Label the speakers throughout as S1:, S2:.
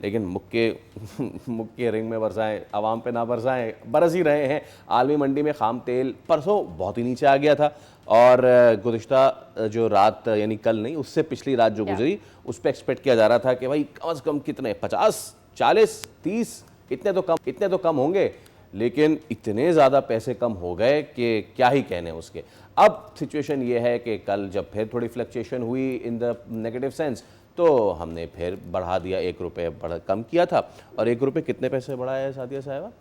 S1: लेकिन मुक्के रिंग में बरसाएं, आवाम पे ना बरसाएं, बरस ही रहे हैं। आलमी मंडी में खाम तेल परसों बहुत ही नीचे आ गया था और गुज़िश्ता जो रात यानी कल नहीं, उससे पिछली रात जो गुजरी उस पर एक्सपेक्ट किया जा रहा था कि भाई कम से कम कितने 50, 40, 30 इतने तो कम होंगे, लेकिन इतने ज़्यादा पैसे कम हो गए कि क्या ही कहने उसके। अब सिचुएशन ये है कि कल जब फिर थोड़ी फ्लक्चुएशन हुई इन द नेगेटिव सेंस, तो हमने फिर बढ़ा दिया, 1 रुपये कम किया था। और 1 रुपये कितने पैसे बढ़ाया है सादिया साहिबा?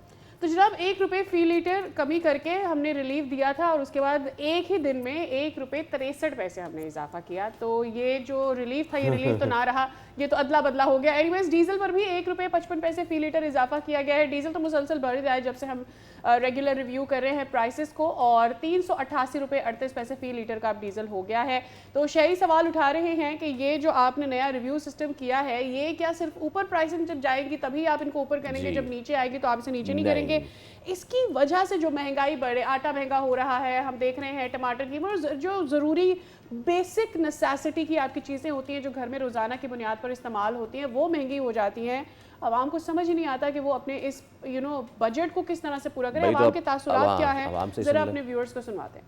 S2: तो जनाब 1 रुपये फी लीटर कमी करके हमने रिलीफ दिया था और उसके बाद एक ही दिन में 1 रुपये 63 पैसे हमने इजाफा किया। तो ये जो रिलीफ था ये रिलीफ तो ना रहा, ये तो अदला बदला हो गया। एनीवेज डीजल पर भी 1 रुपये 55 पैसे फी लीटर इजाफा किया गया है। डीजल तो मुसलसल बढ़ रहा है जब से हम रेगुलर रिव्यू कर रहे हैं प्राइसेस को, और 388 रुपये 38 पैसे फी लीटर का अब डीजल हो गया है। तो शहरी सवाल उठा रहे हैं कि ये जो आपने नया रिव्यू सिस्टम किया है, ये क्या सिर्फ ऊपर प्राइसिंग जब जाएगी तभी आप इनको ऊपर करेंगे, जब नीचे आएगी तो आप इसे नीचे नहीं करेंगे? इसकी वजह से जो महंगाई बढ़े, आटा महंगा हो रहा है, हम देख रहे हैं टमाटर की, मतलब जो ज़रूरी बेसिक नेसेसिटी की आपकी चीज़ें होती हैं जो घर में रोज़ाना की बुनियाद पर इस्तेमाल होती हैं, वो महंगी हो जाती हैं। आवाम को समझ ही नहीं आता कि वो अपने इस बजट को किस तरह से पूरा करें। आवाम के तासुरात क्या हैं, ज़रा अपने व्यूअर्स को सुनवाते हैं।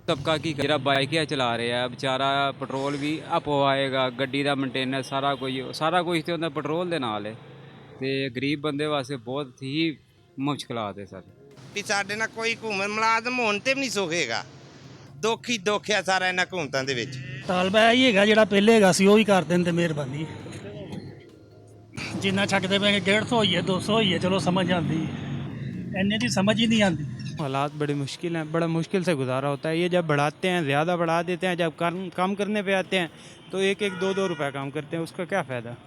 S3: तबका की जरा बाइक चला रहे हैं, बेचारा पेट्रोल भी अप आएगा, गड्डी का मेंटेनेंस सारा कुछ तो पेट्रोल के नाल है, ਤੇ ਗਰੀਬ ਬੰਦੇ ਵਾਸਤੇ ਬਹੁਤ ਹੀ ਮੁਸ਼ਕਲਾਤ ਹੈ ਸਰ।
S4: ਵੀ ਸਾਡੇ ਨਾਲ ਕੋਈ ਘੁੰਮਣ ਮੁਲਾਜ਼ਮ ਹੋਣ ਤੇ ਵੀ ਨਹੀਂ ਸੁਖੇਗਾ, ਦੁੱਖ ਹੀ ਦੁੱਖ ਆ ਸਾਰਾ ਇਹਨਾਂ ਘੁੰਮਤਾਂ ਦੇ ਵਿੱਚ।
S5: ਤਾਲਬਾ ਇਹ ਹੈਗਾ ਜਿਹੜਾ ਪਹਿਲੇ ਹੈਗਾ ਸੀ ਉਹ ਵੀ ਕਰ ਦੇਣ ਤੇ ਮਿਹਰਬਾਨੀ, ਜਿੰਨਾ ਛੱਡਦੇ ਪਏ 150 ਹੋਈਏ 200 होइए चलो समझ आती है, इन्ने की समझ ही नहीं आती।
S3: हालात बड़े मुश्किल हैं, बड़ा मुश्किल से गुजारा होता है। ये जब बढ़ाते हैं ज़्यादा बढ़ा देते हैं, जब कम करने पे आते हैं तो 1-2 रुपए कम करते हैं, उसका क्या फ़ायदा?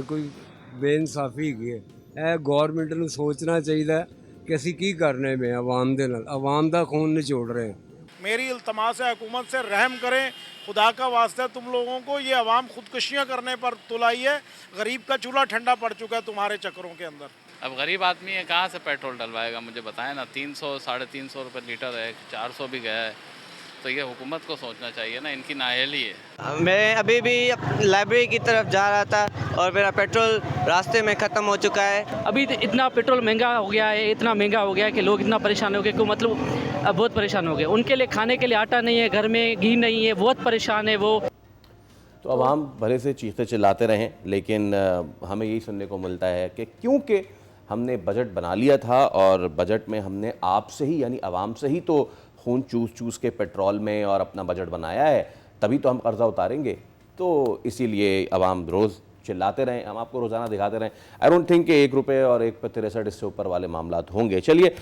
S6: कोई ਬੇਇਨਸਾਫੀ ਹੈਗੀ ਹੈ। ਇਹ ਗੌਰਮੈਂਟ ਨੂੰ ਸੋਚਣਾ ਚਾਹੀਦਾ ਕਿ ਅਸੀਂ ਕੀ ਕਰਨੇ में आवाम ਦੇ ਨਾਲ, आवाम ਦਾ खून निचोड़ रहे हैं।
S7: मेरी इल्तमास है हुकूमत से रहम करें, खुदा का वास्ता तुम लोगों को, ये आवाम खुदकुशियाँ करने पर तुलाई है। गरीब का चूल्हा ठंडा पड़ चुका है तुम्हारे चक्करों के अंदर।
S8: अब गरीब आदमी है, कहाँ से पेट्रोल डलवाएगा? मुझे बताएं ना, 300 350 रुपये लीटर है, 400 भी गया है। तो ये हुकूमत को सोचना चाहिए ना, इनकी नाअहली है।
S9: मैं अभी भी लाइब्रेरी की तरफ जा रहा था और मेरा पेट्रोल रास्ते में ख़त्म हो चुका है।
S10: अभी इतना पेट्रोल महंगा हो गया है, इतना महंगा हो गया है कि लोग इतना परेशान हो गए कि मतलब बहुत परेशान हो गए। उनके लिए खाने के लिए आटा नहीं है, घर में घी नहीं है, बहुत परेशान है वो।
S1: तो अवाम भले से चीखते चिल्लाते रहें, लेकिन हमें यही सुनने को मिलता है कि क्योंकि हमने बजट बना लिया था और बजट में हमने आपसे ही यानी आवाम से ही तो खून चूस के पेट्रोल में और अपना बजट बनाया है, तभी तो हम कर्ज़ा उतारेंगे। तो इसीलिए आवाम रोज़ चिल्लाते रहें, हम आपको रोज़ाना दिखाते रहें। आई डोंट थिंक कि 1 रुपये और 1 पे 63 इससे ऊपर वाले मामला होंगे। चलिए